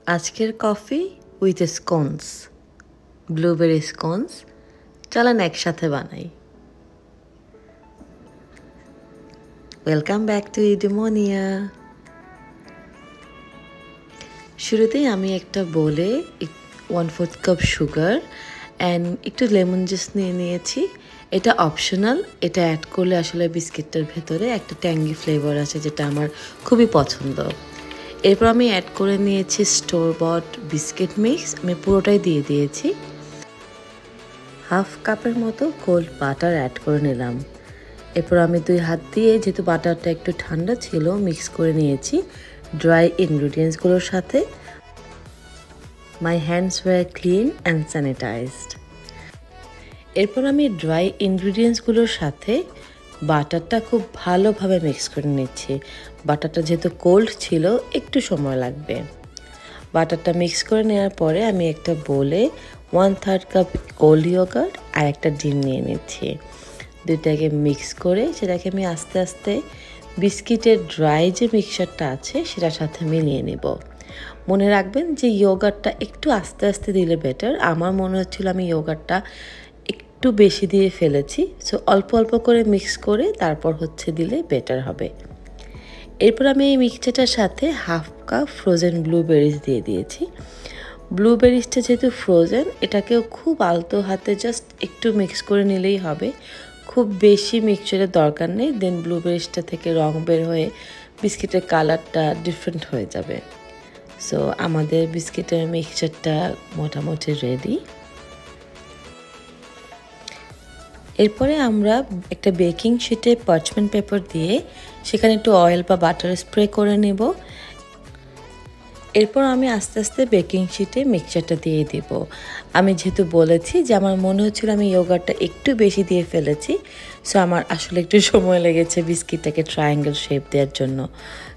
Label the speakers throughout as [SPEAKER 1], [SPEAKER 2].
[SPEAKER 1] আজকের coffee with scones, blueberry scones. চলেন একসাথে বানাই। Welcome back to Eudaimonia. শুরুতেই আমি একটা বোলে 1/4 কাপ সুগার অ্যান্ড একটু লেমন জুস নিয়ে নিয়েছি। এটা অপশনাল, এটা অ্যাড করলে আসলে বিস্কিটটার ভেতরে একটা ট্যাঙ্গি ফ্লেভার আছে, যেটা আমার খুবই পছন্দ। এরপর আমি অ্যাড করে নিয়েছি স্টোর বট বিস্কিট মিক্স, আমি পুরোটাই দিয়ে দিয়েছি। হাফ কাপের মতো কোল্ড বাটার অ্যাড করে নিলাম। এরপর আমি 2 হাত দিয়ে, যেহেতু বাটারটা একটু ঠান্ডা ছিল, মিক্স করে নিয়েছি ড্রাই ইনগ্রিডিয়েন্টসগুলোর সাথে। My hands were clean and sanitized. এরপর আমি ড্রাই ইনগ্রিডিয়েন্টসগুলোর সাথে বাটারটা খুব ভালোভাবে মিক্স করে নিচ্ছি। বাটারটা যেহেতু কোল্ড ছিল, একটু সময় লাগবে। বাটারটা মিক্স করে নেওয়ার পরে আমি একটা বোলে 1/3 কাপ কোল্ড ইয়োগার্ট আর একটা ডিম নিয়ে নিচ্ছি। দুইটাকে মিক্স করে সেটাকে আমি আস্তে আস্তে বিস্কিটের ড্রাই যে মিক্সচারটা আছে সেটার সাথে মিলিয়ে নেব। মনে রাখবেন যে ইয়োগার্টটা একটু আস্তে আস্তে দিলে বেটার। আমার মনে হচ্ছিল আমি ইয়োগার্টটা একটু বেশি দিয়ে ফেলেছি, সো অল্প অল্প করে মিক্স করে তারপর দিলে বেটার হবে। এরপর আমি এই মিক্সচারটার সাথে হাফ কাপ ফ্রোজেন ব্লুবেরিজ দিয়ে দিয়েছি। ব্লুবেরিজটা যেহেতু ফ্রোজেন, এটাকেও খুব আলতো হাতে জাস্ট একটু মিক্স করে নিলেই হবে। খুব বেশি মিক্সচারের দরকার নেই, দেন ব্লুবেরিজটা থেকে রং বের হয়ে বিস্কিটের কালারটা ডিফারেন্ট হয়ে যাবে। সো আমাদের বিস্কিটের মিক্সচারটা মোটামুটি রেডি। এরপরে আমরা একটা বেকিং শিটে পার্চমেন্ট পেপার দিয়ে সেখানে একটু অয়েল বা বাটার স্প্রে করে নেব। এরপর আমি আস্তে আস্তে বেকিং শিটে মিক্সচারটা দিয়ে দিব। আমি যেহেতু বলেছি যে আমার মনে হচ্ছিল আমি ইয়োগার্টটা একটু বেশি দিয়ে ফেলেছি, সো আমার আসলে একটু সময় লেগেছে বিস্কিটটাকে ট্রায়াঙ্গেল শেপ দেওয়ার জন্য।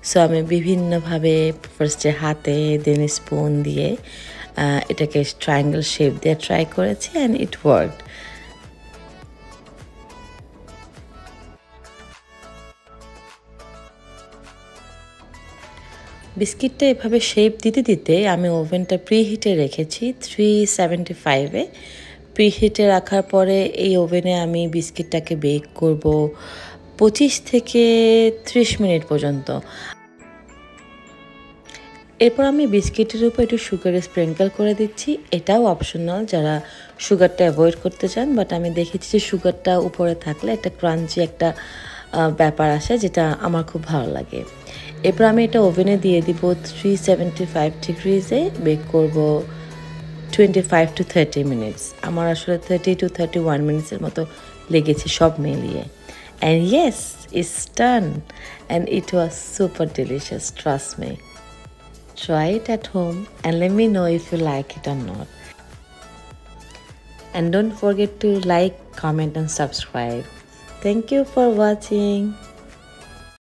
[SPEAKER 1] সো আমি বিভিন্নভাবে ফার্স্টে হাতে দেন স্পুন দিয়ে এটাকে ট্রায়াঙ্গেল শেপ দিয়ে ট্রাই করেছি অ্যান্ড ইট ওয়ার্কড। বিস্কিটটা এভাবে শেপ দিতে দিতে আমি ওভেনটা প্রিহিটে রেখেছি 375-এ। প্রিহিটে রাখার পরে এই ওভেনে আমি বিস্কিটটাকে বেক করব 25 থেকে 30 মিনিট পর্যন্ত। এরপর আমি বিস্কিটের উপর একটু সুগারে স্প্রিঙ্কল করে দিচ্ছি। এটাও অপশনাল যারা সুগারটা অ্যাভয়েড করতে চান, বাট আমি দেখেছি যে সুগারটা উপরে থাকলে একটা ক্রাঞ্চি একটা ব্যাপার আসে, যেটা আমার খুব ভালো লাগে। এরপর আমি এটা ওভেনে দিয়ে দিব 375 ডিগ্রিজে, বেক করব 25 to 30 মিনিটস। আমার আসলে 30 to 31 মিনিটসের মতো লেগেছে সব মিলিয়ে। And yes, it's done and it was super delicious, trust me. Try it at home and let me know if you like it or not. And don't forget to like, comment and subscribe. Thank you for watching.